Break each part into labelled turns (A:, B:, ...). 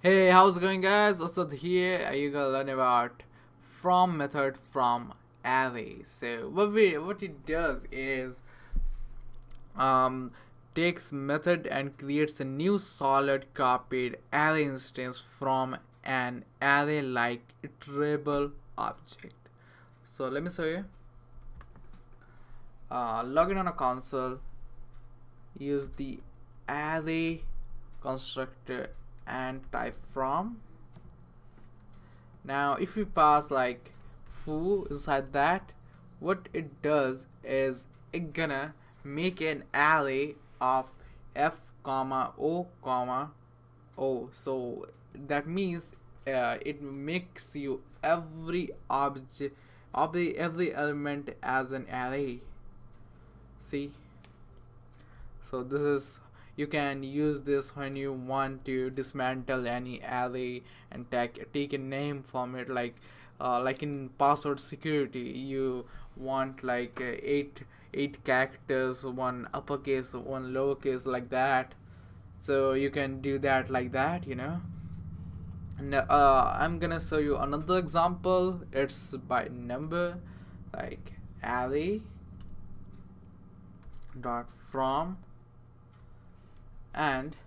A: Hey, how's it going, guys? Asad here. Are you gonna learn about from method from array? So what it does is um takes method and creates a new solid copied array instance from an array like iterable object. So let me show you. Log in on a console. Use the array constructor and type from. Now if we pass like foo inside that, what it does is it gonna make an array of f comma o. So that means it makes you every object of every element as an array. See, so this is, you can use this when you want to dismantle any array and take a name from it, like in password security you want like eight characters, one uppercase, one lowercase, like that. So you can do that like that. And I'm gonna show you another example. It's by number, like array dot from, and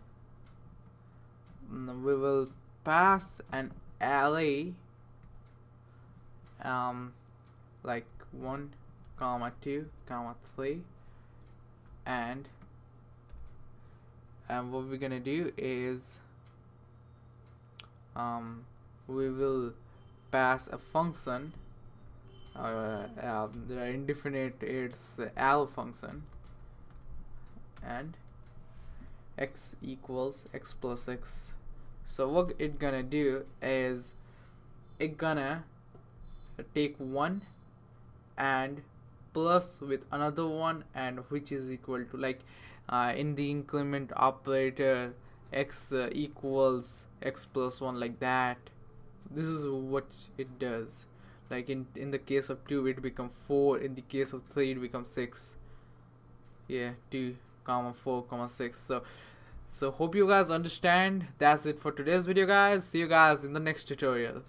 A: we will pass an array like 1 comma 2 comma 3, and what we're gonna do is we will pass a function, the indefinite, it's arrow function, and x equals x plus x. So what it gonna do is it gonna take one and plus with another one, and which is equal to, like, in the increment operator, x equals x plus 1, like that. So this is what it does. Like in the case of 2 it becomes 4, in the case of 3 it becomes 6. Yeah, 2 comma 4 comma 6. So hope you guys understand. That's it for today's video, guys. See you guys in the next tutorial.